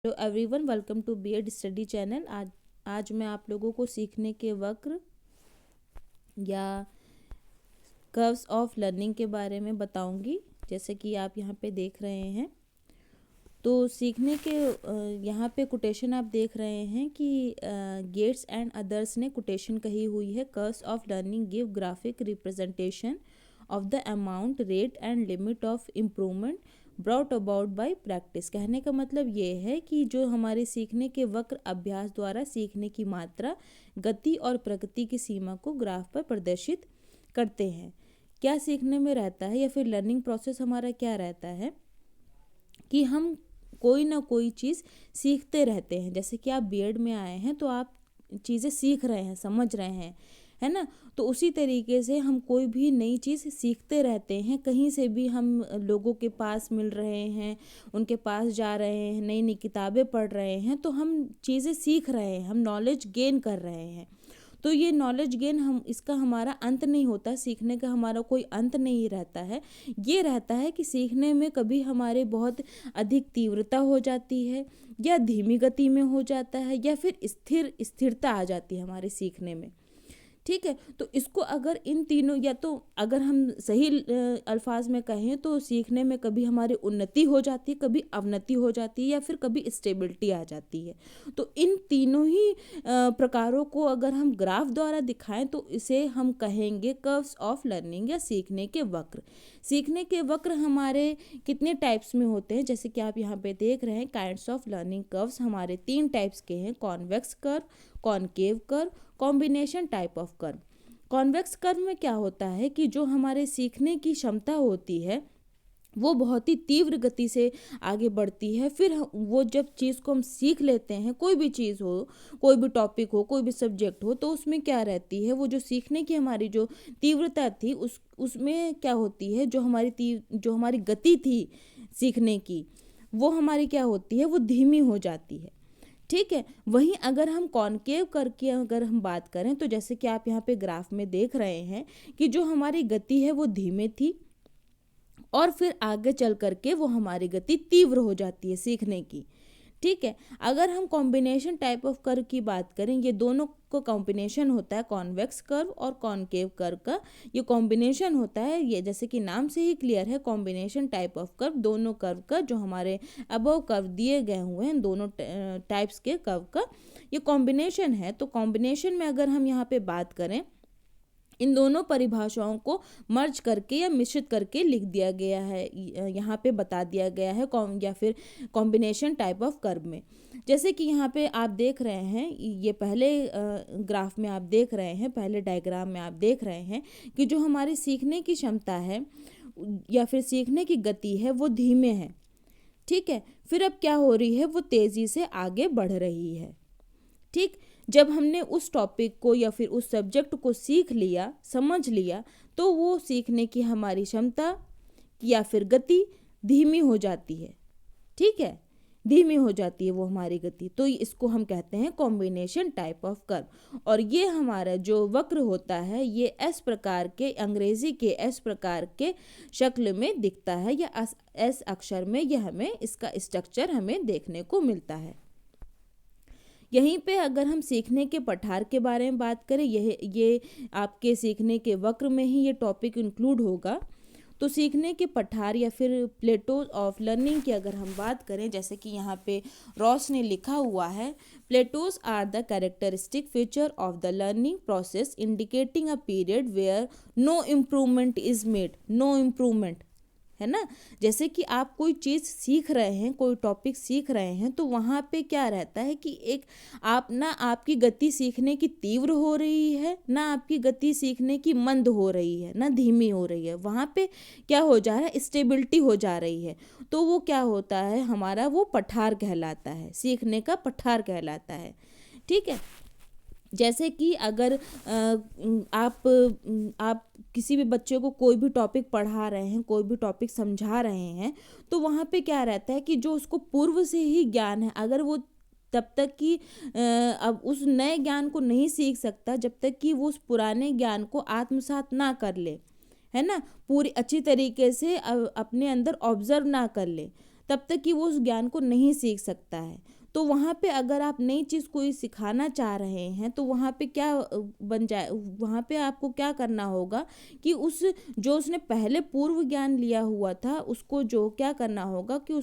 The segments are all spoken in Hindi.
Hello everyone, welcome to B Ed study channel. आज मैं आप लोगों को सीखने के वक्र या कर्व्स ऑफ लर्निंग के बारे में बताऊंगी। जैसे कि आप यहाँ पे देख रहे हैं, तो सीखने के यहाँ पे कोटेशन आप देख रहे हैं कि गेट्स एंड अदर्स ने कोटेशन कही हुई है। Curves of learning give graphic representation of the amount, rate and limit of improvement brought about by practice. कहने का मतलब ये है कि जो हमारे सीखने के वक्र अभ्यास द्वारा सीखने की मात्रा, गति और प्रगति की सीमा को ग्राफ पर प्रदर्शित करते हैं। क्या सीखने में रहता है या फिर लर्निंग प्रोसेस हमारा क्या रहता है कि हम कोई ना कोई चीज़ सीखते रहते हैं। जैसे कि आप बीएड में आए हैं तो आप चीज़ें सीख रहे हैं, समझ रहे हैं, है ना। तो उसी तरीके से हम कोई भी नई चीज़ सीखते रहते हैं। कहीं से भी हम लोगों के पास मिल रहे हैं, उनके पास जा रहे हैं, नई नई किताबें पढ़ रहे हैं, तो हम चीज़ें सीख रहे हैं, हम नॉलेज गेन कर रहे हैं। तो ये नॉलेज गेन इसका हमारा अंत नहीं होता, सीखने का हमारा कोई अंत नहीं रहता है। ये रहता है कि सीखने में कभी हमारे बहुत अधिक तीव्रता हो जाती है, या धीमी गति में हो जाता है, या फिर स्थिरता आ जाती है हमारे सीखने में। ठीक है, तो इसको अगर इन तीनों, या तो अगर हम सही अल्फाज में कहें तो सीखने में कभी हमारी उन्नति हो जाती है, कभी अवनति हो जाती है, या फिर कभी स्टेबिलिटी आ जाती है। तो इन तीनों ही प्रकारों को अगर हम ग्राफ द्वारा दिखाएं तो इसे हम कहेंगे कर्व्स ऑफ लर्निंग या सीखने के वक्र। सीखने के वक्र हमारे कितने टाइप्स में होते हैं, जैसे कि आप यहाँ पे देख रहे हैं, काइंड्स ऑफ लर्निंग कर्व्स हमारे 3 टाइप्स के हैं। Convex curve, concave curve, combination type of curve. Convex curve में क्या होता है कि जो हमारे सीखने की क्षमता होती है वो बहुत ही तीव्र गति से आगे बढ़ती है। फिर वो जब चीज़ को हम सीख लेते हैं, कोई भी चीज़ हो, कोई भी टॉपिक हो, कोई भी सब्जेक्ट हो, तो उसमें क्या रहती है, वो जो सीखने की हमारी जो तीव्रता थी उसमें क्या होती है, जो हमारी गति थी सीखने की, वो हमारी क्या होती है, वो धीमी हो जाती है। ठीक है, वहीं अगर हम कॉनकेव करके अगर हम बात करें तो जैसे कि आप यहाँ पे ग्राफ में देख रहे हैं कि जो हमारी गति है वो धीमे थी, और फिर आगे चल करके वो हमारी गति तीव्र हो जाती है सीखने की। ठीक है, अगर हम कॉम्बिनेशन टाइप ऑफ कर्व की बात करें, ये दोनों को कॉम्बिनेशन होता है, कॉन्वेक्स कर्व और कॉनकेव कर्व का ये कॉम्बिनेशन होता है। ये जैसे कि नाम से ही क्लियर है, कॉम्बिनेशन टाइप ऑफ कर्व, दोनों कर्व का जो हमारे अबव कर्व दिए गए हुए हैं, दोनों टाइप्स के कर्व का ये कॉम्बिनेशन है। तो कॉम्बिनेशन में अगर हम यहाँ पे बात करें, इन दोनों परिभाषाओं को मर्ज करके या मिश्रित करके लिख दिया गया है, यहाँ पे बता दिया गया है या फिर कॉम्बिनेशन टाइप ऑफ कर्व में। जैसे कि यहाँ पे आप देख रहे हैं, ये पहले ग्राफ में आप देख रहे हैं, पहले डायग्राम में आप देख रहे हैं कि जो हमारी सीखने की क्षमता है या फिर सीखने की गति है वो धीमे है। ठीक है, फिर अब क्या हो रही है, वो तेज़ी से आगे बढ़ रही है। ठीक, जब हमने उस टॉपिक को या फिर उस सब्जेक्ट को सीख लिया, समझ लिया, तो वो सीखने की हमारी क्षमता या फिर गति धीमी हो जाती है। ठीक है, धीमी हो जाती है वो हमारी गति, तो इसको हम कहते हैं कॉम्बिनेशन टाइप ऑफ कर्व। और ये हमारा जो वक्र होता है ये एस प्रकार के, अंग्रेजी के एस प्रकार के शक्ल में दिखता है, या एस अक्षर में ये हमें इसका स्ट्रक्चर हमें देखने को मिलता है। यहीं पे अगर हम सीखने के पठार के बारे में बात करें, ये आपके सीखने के वक्र में ही ये टॉपिक इंक्लूड होगा। तो सीखने के पठार या फिर प्लेटोज ऑफ लर्निंग की अगर हम बात करें, जैसे कि यहाँ पे रॉस ने लिखा हुआ है, plateaus are the characteristic feature of the learning process indicating a period where no improvement is made. No improvement है ना, जैसे कि आप कोई चीज़ सीख रहे हैं, कोई टॉपिक सीख रहे हैं, तो वहाँ पे क्या रहता है कि एक आप ना, आपकी गति सीखने की तीव्र हो रही है, ना आपकी गति सीखने की मंद हो रही है, ना धीमी हो रही है। वहाँ पे क्या हो जा रहा है, स्टेबिलिटी हो जा रही है। तो वो क्या होता है, हमारा वो पठार कहलाता है, सीखने का पठार कहलाता है। ठीक है, जैसे कि अगर आप किसी भी बच्चे को कोई भी टॉपिक पढ़ा रहे हैं, कोई भी टॉपिक समझा रहे हैं, तो वहाँ पे क्या रहता है कि जो उसको पूर्व से ही ज्ञान है, अगर वो तब तक कि अब उस नए ज्ञान को नहीं सीख सकता जब तक कि वो उस पुराने ज्ञान को आत्मसात ना कर ले, है ना, पूरी अच्छी तरीके से अपने अंदर ऑब्जर्व ना कर ले, तब तक कि वो उस ज्ञान को नहीं सीख सकता है। तो वहाँ पे अगर आप नई चीज़ कोई सिखाना चाह रहे हैं तो वहाँ पे क्या बन जाए, वहाँ पे आपको क्या करना होगा कि उस जो उसने पहले पूर्व ज्ञान लिया हुआ था उसको जो क्या करना होगा कि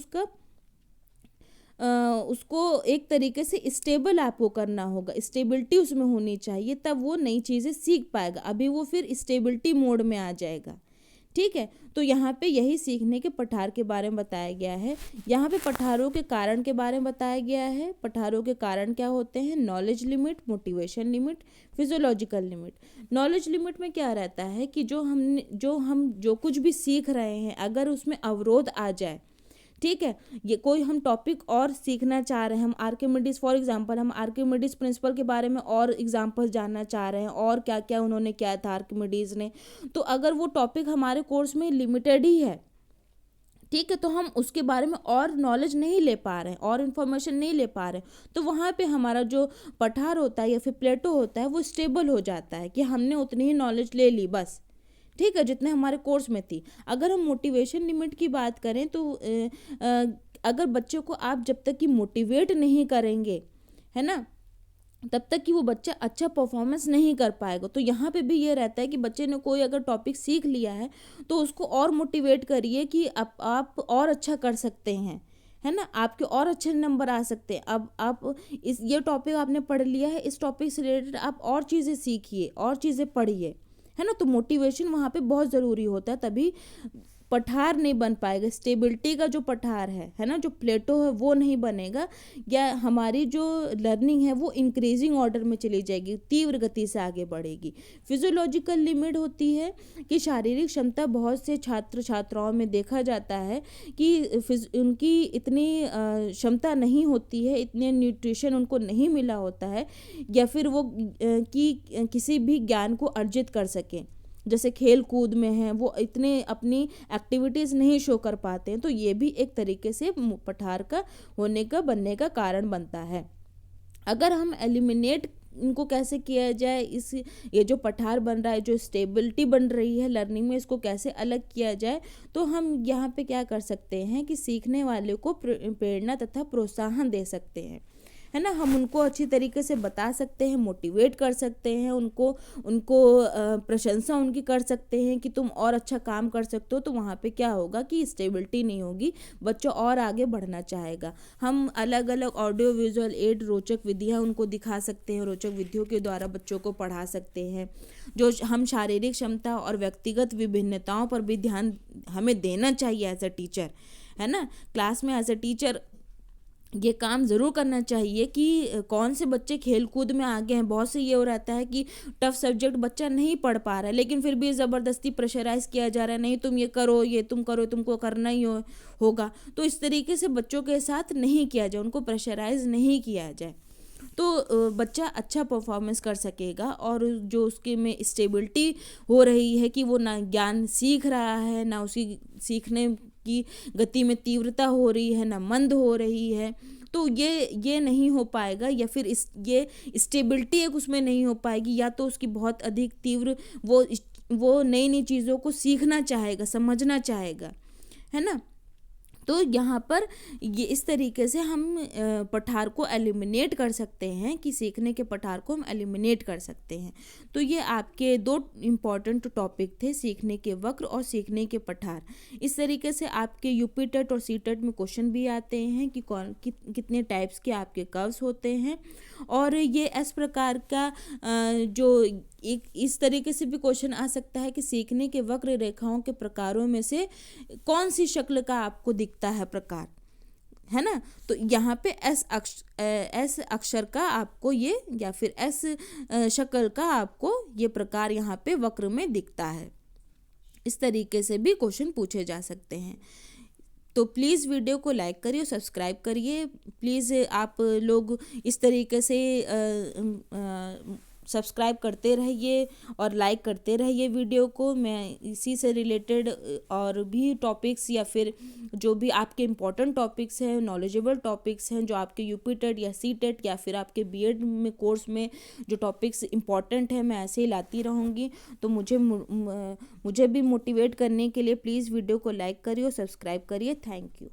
उसको एक तरीके से स्टेबल आपको करना होगा, स्टेबिलिटी उसमें होनी चाहिए, तब वो नई चीज़ें सीख पाएगा। अभी वो फिर स्टेबिलिटी मोड में आ जाएगा। ठीक है, तो यहाँ पे यही सीखने के पठार के बारे में बताया गया है। यहाँ पे पठारों के कारण के बारे में बताया गया है। पठारों के कारण क्या होते हैं? Knowledge limit, motivation limit, physiological limit. Knowledge limit में क्या रहता है कि हम जो कुछ भी सीख रहे हैं अगर उसमें अवरोध आ जाए, ठीक है, ये कोई हम टॉपिक और सीखना चाह रहे हैं, हम आर्किमिडीज फॉर एग्जांपल हम आर्किमिडीज प्रिंसिपल के बारे में और एग्जांपल जानना चाह रहे हैं और क्या क्या उन्होंने किया था आर्किमिडीज ने, तो अगर वो टॉपिक हमारे कोर्स में लिमिटेड ही है, ठीक है, तो हम उसके बारे में और नॉलेज नहीं ले पा रहे हैं और इन्फॉर्मेशन नहीं ले पा रहे हैं, तो वहाँ पे हमारा जो पठार होता है या फिर प्लेटो होता है वो स्टेबल हो जाता है कि हमने उतनी ही नॉलेज ले ली बस, ठीक है, जितने हमारे कोर्स में थी। अगर हम मोटिवेशन लिमिट की बात करें तो अगर बच्चों को आप जब तक कि मोटिवेट नहीं करेंगे, है ना, तब तक कि वो बच्चा अच्छा परफॉर्मेंस नहीं कर पाएगा। तो यहाँ पे भी ये रहता है कि बच्चे ने कोई अगर टॉपिक सीख लिया है तो उसको और मोटिवेट करिए कि आप और अच्छा कर सकते हैं, है ना, आपके और अच्छे नंबर आ सकते हैं। अब आप ये टॉपिक आपने पढ़ लिया है, इस टॉपिक से रिलेटेड आप और चीज़ें सीखिए और चीज़ें पढ़िए, है ना। तो मोटिवेशन वहाँ पे बहुत ज़रूरी होता है, तभी पठार नहीं बन पाएगा। स्टेबिलिटी का जो पठार है ना, जो प्लेटो है वो नहीं बनेगा, या हमारी जो लर्निंग है वो इंक्रीजिंग ऑर्डर में चली जाएगी, तीव्र गति से आगे बढ़ेगी। फिजियोलॉजिकल लिमिट होती है कि शारीरिक क्षमता बहुत से छात्र छात्राओं में देखा जाता है कि उनकी इतनी क्षमता नहीं होती है, इतने न्यूट्रिशन उनको नहीं मिला होता है, या फिर वो कि किसी भी ज्ञान को अर्जित कर सकें। जैसे खेल कूद में हैं वो इतने अपनी एक्टिविटीज़ नहीं शो कर पाते हैं, तो ये भी एक तरीके से पठार का होने का बनने का कारण बनता है। अगर हम एलिमिनेट इनको कैसे किया जाए, ये जो पठार बन रहा है, जो स्टेबिलिटी बन रही है लर्निंग में, इसको कैसे अलग किया जाए, तो हम यहाँ पे क्या कर सकते हैं कि सीखने वाले को प्रेरणा तथा प्रोत्साहन दे सकते हैं, है ना। हम उनको अच्छी तरीके से बता सकते हैं, मोटिवेट कर सकते हैं, उनको प्रशंसा उनकी कर सकते हैं कि तुम और अच्छा काम कर सकते हो। तो वहाँ पे क्या होगा कि स्टेबिलिटी नहीं होगी, बच्चा और आगे बढ़ना चाहेगा। हम अलग अलग ऑडियो विजुअल एड रोचक विधियाँ उनको दिखा सकते हैं, रोचक विधियों के द्वारा बच्चों को पढ़ा सकते हैं। जो हम शारीरिक क्षमता और व्यक्तिगत विभिन्नताओं पर भी ध्यान हमें देना चाहिए एज अ टीचर, है ना। क्लास में एज अ टीचर ये काम ज़रूर करना चाहिए कि कौन से बच्चे खेल कूद में आगे हैं। बहुत से ये हो रहता है कि टफ सब्जेक्ट बच्चा नहीं पढ़ पा रहा है, लेकिन फिर भी ज़बरदस्ती प्रेशराइज़ किया जा रहा है, नहीं तुम ये करो, ये तुम करो, तुमको करना ही होगा। तो इस तरीके से बच्चों के साथ नहीं किया जाए, उनको प्रेशराइज़ नहीं किया जाए, तो बच्चा अच्छा परफॉर्मेंस कर सकेगा। और जो उसके में स्टेबिलिटी हो रही है कि वो ना ज्ञान सीख रहा है, ना उसकी सीखने की गति में तीव्रता हो रही है, ना मंद हो रही है, तो ये नहीं हो पाएगा, या फिर ये स्टेबिलिटी एक उसमें नहीं हो पाएगी, या तो उसकी बहुत अधिक तीव्र वो नई नई चीज़ों को सीखना चाहेगा, समझना चाहेगा, है ना। तो यहाँ पर ये इस तरीके से हम पठार को एलिमिनेट कर सकते हैं, कि सीखने के पठार को हम एलिमिनेट कर सकते हैं। तो ये आपके दो इम्पॉर्टेंट टॉपिक थे, सीखने के वक्र और सीखने के पठार। इस तरीके से आपके यूपी टेट और सी टेट में क्वेश्चन भी आते हैं कि कितने टाइप्स के आपके कर्व्स होते हैं, और ये इस प्रकार का जो एक इस तरीके से भी क्वेश्चन आ सकता है कि सीखने के वक्र रेखाओं के प्रकारों में से कौन सी शक्ल का आपको दिखता है प्रकार, है ना। तो यहाँ पे एस अक्षर का आपको ये, या फिर एस शक्ल का आपको ये प्रकार यहाँ पे वक्र में दिखता है। इस तरीके से भी क्वेश्चन पूछे जा सकते हैं। तो प्लीज़ वीडियो को लाइक करिए, सब्सक्राइब करिए। प्लीज़ आप लोग इस तरीके से सब्सक्राइब करते रहिए और लाइक करते रहिए वीडियो को। मैं इसी से रिलेटेड और भी टॉपिक्स, या फिर जो भी आपके इम्पोर्टेंट टॉपिक्स हैं, नॉलेजेबल टॉपिक्स हैं, जो आपके यूपी टेट या सी टेट या फिर आपके बीएड में कोर्स में जो टॉपिक्स इम्पॉर्टेंट हैं, मैं ऐसे ही लाती रहूँगी। तो मुझे भी मोटिवेट करने के लिए प्लीज़ वीडियो को लाइक करिए और सब्सक्राइब करिए। Thank you.